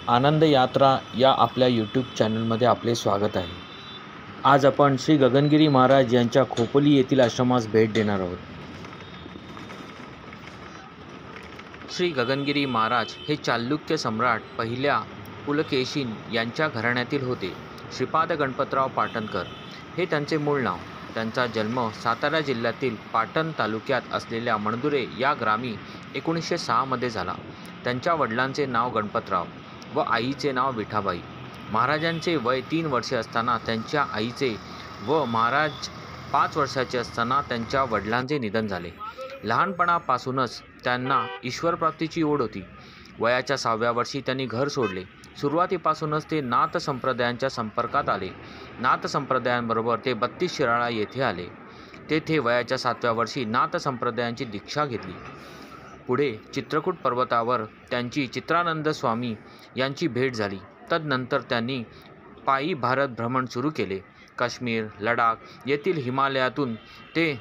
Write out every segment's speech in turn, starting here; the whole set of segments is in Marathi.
आनंद यात्रा या आपल्या यूट्यूब चॅनलमध्ये आपले स्वागत आहे। आज आपण श्री गगनगिरी महाराज यांच्या खोपोली येथील आश्रमास भेट देणार आहोत। श्री गगनगिरी महाराज हे चालुक्य सम्राट पहिल्या पुलकेशीन यांच्या घराण्यातील होते। श्रीपाद गणपतराव पाटणकर हे त्यांचे मूळ नाव। त्यांचा जन्म सातारा जिल्ह्यातील पाटण तालुक्यात असलेल्या मणदुरे या ग्रामी 1906 मध्ये झाला। त्यांच्या वडिलांचे नाव गणपतराव व आईचे नाव विठाबाई। महाराजांचे वय 3 वर्षे असताना त्यांच्या आईचे व महाराज 5 वर्षाचे असताना त्यांच्या वडिलांचे निधन झाले। लहानपणापासूनच त्यांना ईश्वरप्राप्तीची ओढ होती। वयाच्या 6व्या वर्षी त्यांनी घर सोडले। सुरुवातीपासूनच ते नाथ संप्रदायांच्या संपर्कात आले। नाथ संप्रदायांबरोबर ते 32 शिराळा येथे आले। तेथे वयाच्या 7व्या वर्षी नाथ संप्रदायांची दीक्षा घेतली। पुढे चित्रकूट पर्वतावर त्यांची चित्रानंद स्वामी यांची भेट झाली। तदनंतर त्यांनी पायी भारत भ्रमण सुरू केले। काश्मीर, लडाख येथील हिमालयातून ते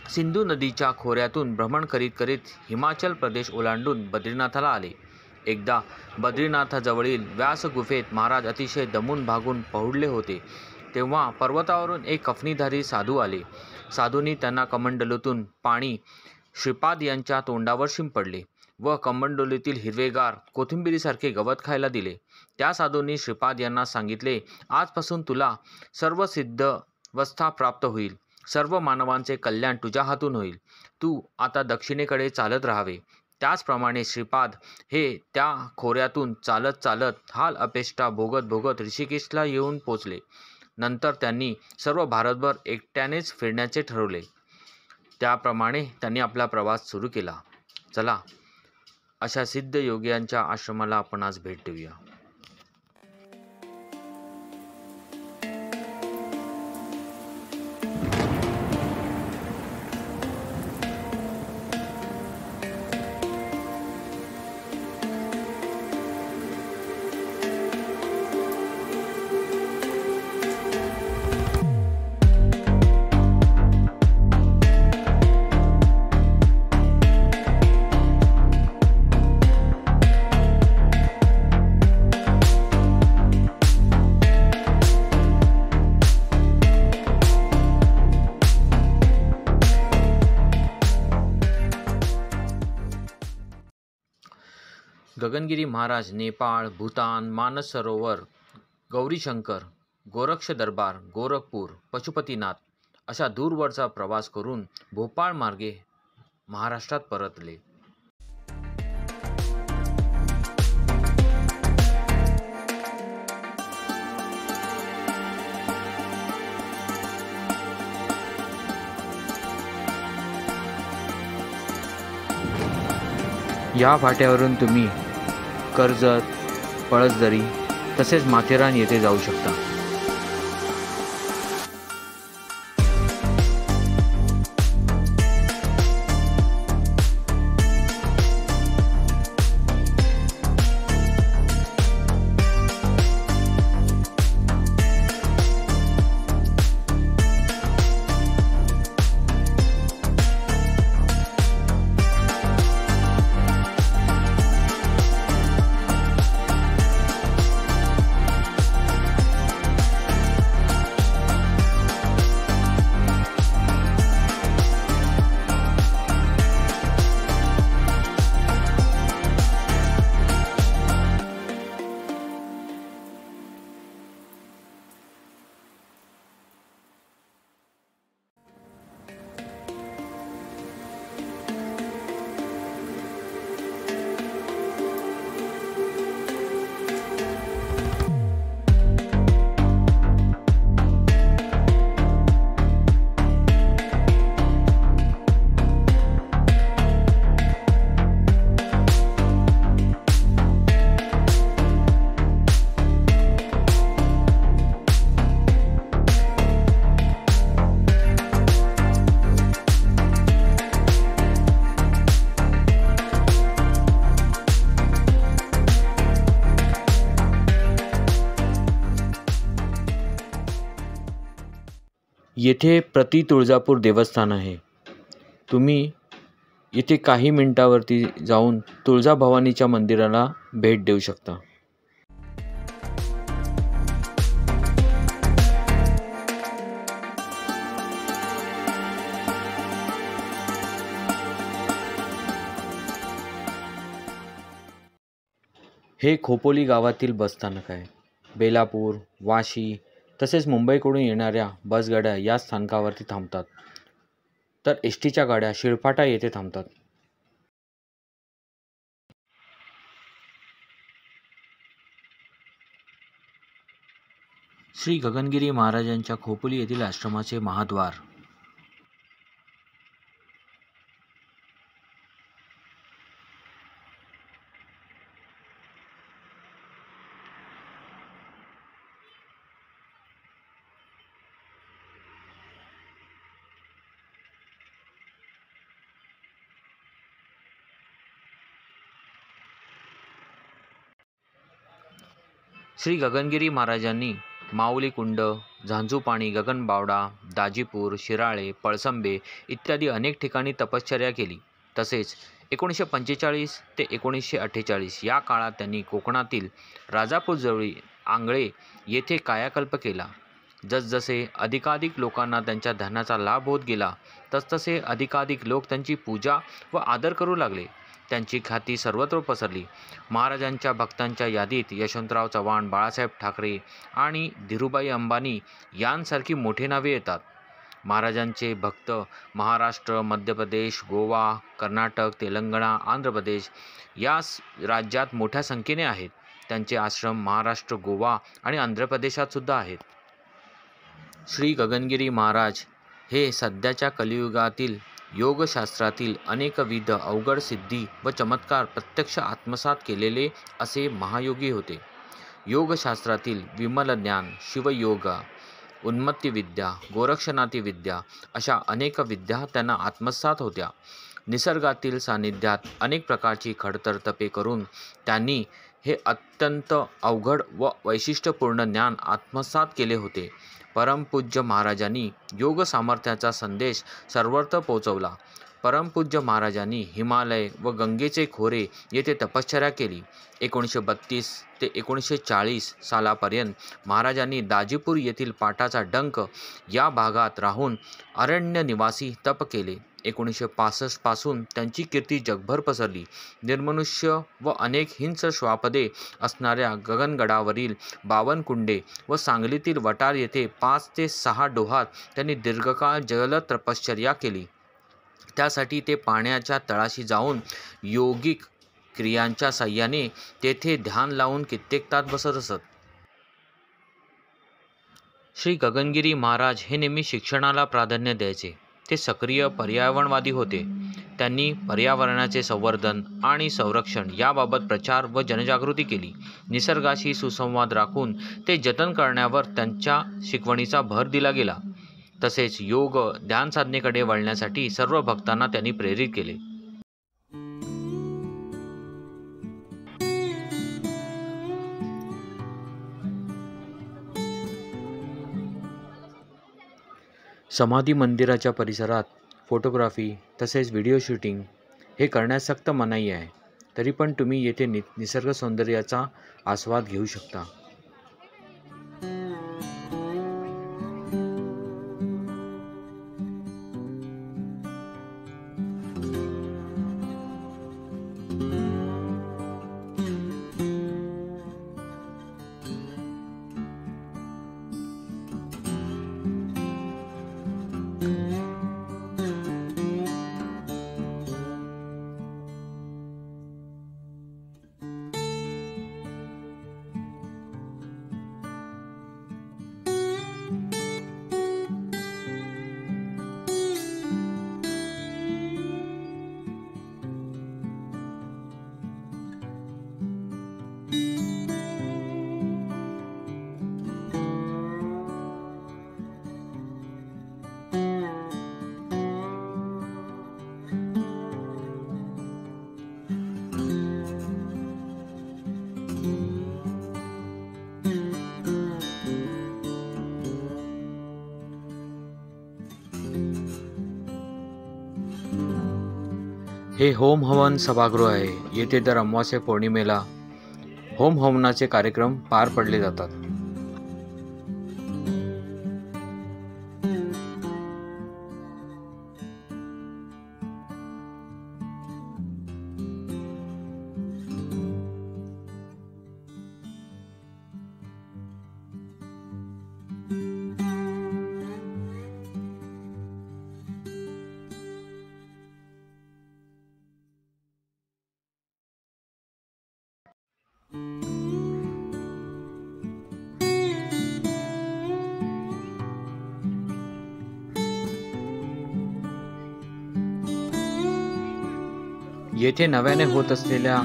सिंधू नदीच्या खोऱ्यातून भ्रमण करीत करीत हिमाचल प्रदेश ओलांडून बद्रीनाथाला आले। एकदा बद्रीनाथाजवळील व्यास गुफेत महाराज अतिशय दमून भागून पहुडले होते। तेव्हा पर्वतावरून एक कफनीधारी साधू आले। साधूंनी त्यांना कमंडलूतून पाणी श्रीपाद यांच्या तोंडावर शिंपडले व कमंडलूतील हिरवेगार कोथिंबिरीसारखे गवत खायला दिले। त्या साधूंनी श्रीपाद यांना सांगितले, आजपासून तुला सर्व सिद्धावस्था प्राप्त होईल। सर्व मानवांचे कल्याण तुझ्या हातून होईल। तू आता दक्षिणेकडे चालत राहावे। त्याचप्रमाणे श्रीपाद हे त्या खोऱ्यातून चालत चालत हाल अपेष्टा भोगत भोगत ऋषिकेशला येऊन पोचले। नंतर त्यांनी सर्व भारतभर एकट्यानेच फिरण्याचे ठरवले। त्याप्रमाणे त्यांनी आपला प्रवास सुरू केला। चला, अशा सिद्ध योग्यांच्या आश्रमाला आपण आज भेट देऊया। गगनगिरी महाराज नेपाळ, भूतान, मानस सरोवर, गौरीशंकर, गोरक्ष दरबार, गोरखपूर, पशुपतीनाथ अशा दूरवरचा प्रवास करून भोपाळ मार्गे महाराष्ट्रात परतले। या फाट्यावरून तुम्ही कर्जत, पळसदरी तसेच माथेरान येथे जाऊ शकता। येथे प्रति तुळजापूर देवस्थान आहे। तुम्ही येथे काही मिनिटावरती जाऊन तुळजाभवानीच्या मंदिराला भेट देऊ शकता। हे खोपोली गावातील बसस्थानक आहे. बेलापूर, वाशी तसेच मुंबईकडून येणाऱ्या बसगाड्या या स्थानकावरती थांबतात. तर एस टीच्या गाड्या शिळफाटा येथे थांबतात. श्री गगनगिरी महाराजांच्या खोपोली येथील आश्रमाचे महाद्वार. श्री गगनगिरी महाराजांनी माऊली कुंड, झांझूपाणी, गगनबावडा, दाजीपूर, शिराळे, पळसंबे इत्यादी अनेक ठिकाणी तपश्चर्या केली. तसेच 1945 ते 1948 या काळात त्यांनी कोकणातील राजापूरजवळी आंगळे येथे कायाकल्प केला. जसजसे अधिकाधिक लोकांना त्यांच्या ध्यानाचा लाभ होत गेला, तसतसे अधिकाधिक लोक त्यांची पूजा व आदर करू लागले. त्यांची ख्याती सर्वत्र पसरली. महाराजांच्या भक्तांच्या यादीत यशवंतराव चव्हाण, बाळासाहेब ठाकरे आणि धीरूभाई अंबानी यांसारखी मोठी नावे येतात. महाराजांचे भक्त महाराष्ट्र, मध्य प्रदेश, गोवा, कर्नाटक, तेलंगणा, आंध्र प्रदेश या राज्यात मोठ्या संख्येने आहेत. त्यांचे आश्रम महाराष्ट्र, गोवा आणि आंध्र प्रदेशात सुद्धा आहेत. श्री गगनगिरी महाराज हे सध्याच्या कलियुगातील योगशास्त्रातील अनेकविध अवघड सिद्धी व चमत्कार प्रत्यक्ष आत्मसात केलेले असे महायोगी होते. योगशास्त्रातील विमल ज्ञान, शिवयोग, उन्मत्तीविद्या, गोरक्षनाथी विद्या अशा अनेक विद्या त्यांना आत्मसात होत्या. निसर्गातील सानिध्यात अनेक प्रकारची खडतर तपे करून त्यांनी हे अत्यंत अवघड व वैशिष्ट्यपूर्ण ज्ञान आत्मसात केले होते. परमपूज्य महाराजांनी योग सामर्थ्याचा संदेश सर्वत्र पोहोचवला. परमपूज्य महाराजांनी हिमालय व गंगेचे खोरे येथे तपश्चर्या केली. 1932 ते 1940 सालापर्यंत महाराजांनी दाजीपूर येथील पाटाचा डंक या भागात राहून अरण्य निवासी तप केले. 1965 पासून त्यांची कीर्ती जगभर पसरली. निर्मनुष्य व अनेक हिंस श्वापदे असणाऱ्या गगनगडावरील 52 कुंडे व सांगलीतील वटार येथे 5 ते 6 डोहात त्यांनी दीर्घकाळ जलद तपश्चर्या केली. त्यासाठी ते पाण्याच्या तळाशी जाऊन योगिक क्रियांच्या साह्याने तेथे ध्यान लावून कित्येक तास बसत असत. श्री गगनगिरी महाराज हे नेहमी शिक्षणाला प्राधान्य द्यायचे. ते सक्रिय पर्यावरणवादी होते. त्यांनी पर्यावरणाचे संवर्धन आणि संरक्षण याबाबत प्रचार व जनजागृती केली. निसर्गाशी सुसंवाद राखून ते जतन करण्यावर त्यांच्या शिकवणीचा भर दिला गेला. तसेच योग ध्यान साधनेकडे वळण्यासाठी सर्व भक्तांना त्यांनी प्रेरित केले. समाधी मंदिराच्या परिसरात फोटोग्राफी तसेच व्हिडिओ शूटिंग हे करण्यास सक्त मनाई आहे. तरी पण तुम्ही येथे निसर्ग सौंदर्याचा आस्वाद घेऊ शकता. हे होम हवन सभागृह आहे. येथे दर अमावास्या पौर्णिमेला होम हवनाचे कार्यक्रम पार पडले जातात. येथे नव्याने होत असलेल्या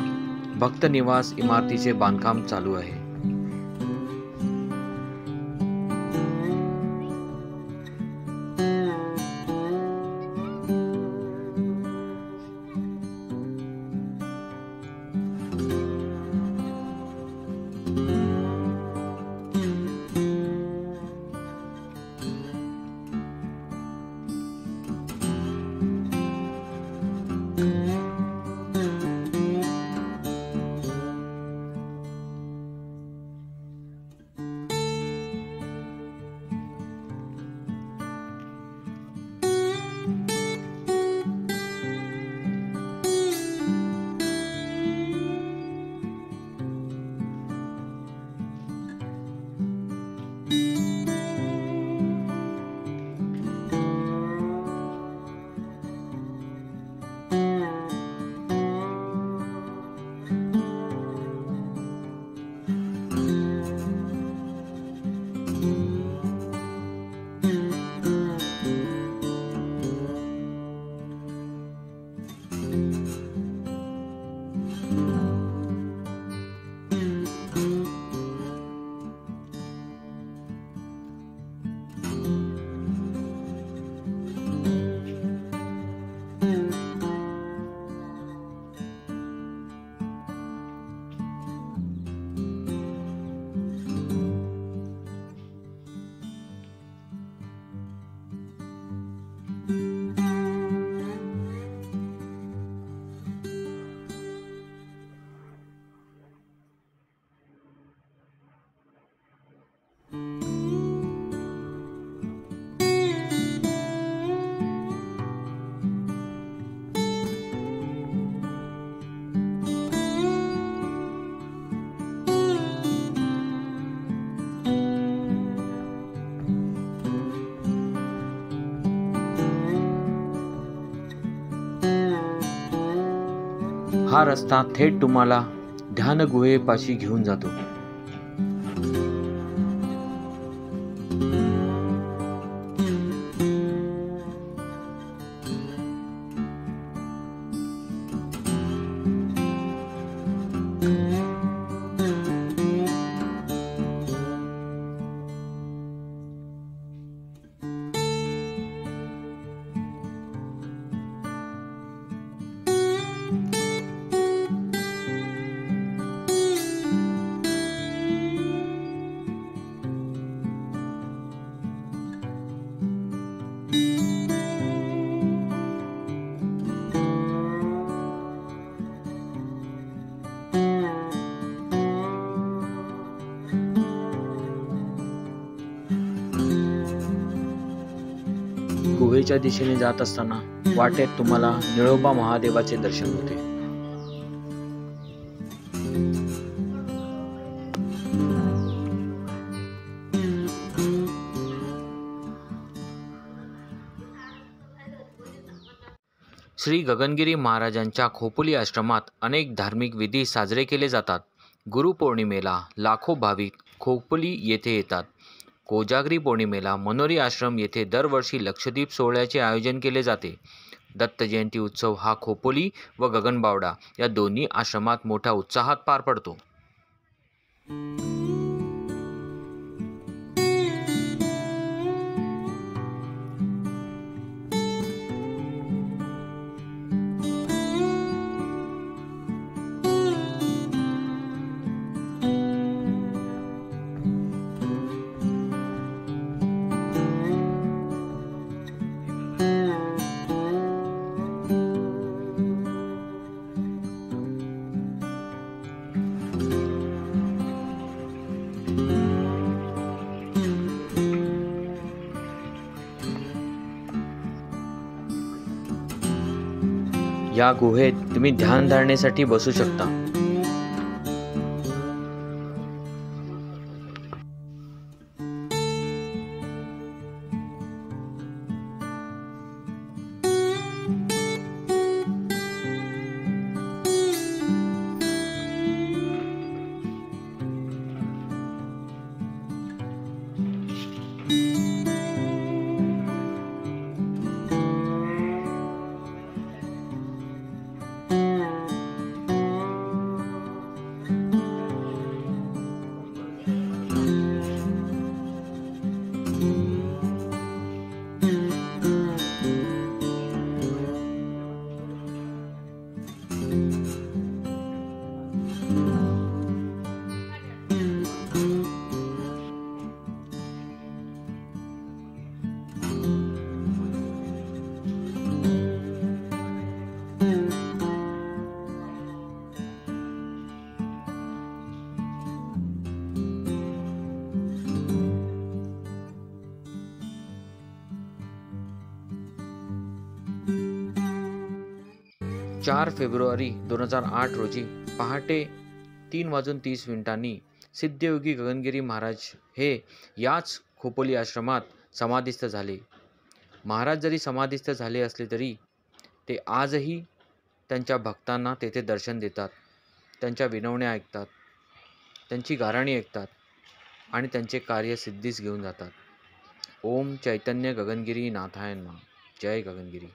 भक्त निवास इमारतीचे बांधकाम चालू आहे. हा रस्ता थेट तुम्हाला ध्यान गुहेपाशी घेऊन जातो. गुहेच्या दिशेने जात असताना वाटेत तुम्हाला निळोबा महादेवाचे दर्शन होते. श्री गगनगिरी महाराजांच्या खोपोली आश्रमात अनेक धार्मिक विधी साजरे केले जातात. गुरुपौर्णिमेला लाखो भाविक खोपोली येथे येतात. कोजागरी पौर्णिमेला मनोरी आश्रम येथे दरवर्षी लक्षदीप सोहळ्याचे आयोजन केले जाते. दत्त जयंती उत्सव हा खोपोली व गगनबावडा या दोन्ही आश्रमात मोठ्या उत्साहात पार पडतो. या गुहेत तुम्ही ध्यानधारणेसाठी बसू शकता. 4 फेब्रुवारी 2008 रोजी पहाटे 3:30 सिद्धयोगी गगनगिरी महाराज हे याच खोपोली आश्रमात समाधिस्थ झाले. महाराज जरी समाधिस्थ झाले असले तरी ते आजही त्यांच्या भक्तांना तेथे दर्शन देतात, त्यांच्या विनवण्या ऐकतात, त्यांची गाऱ्हाणी ऐकतात आणि त्यांचे कार्य सिद्धीस घेऊन जातात. ओम चैतन्य गगनगिरी नाथाय नमः. जय गगनगिरी.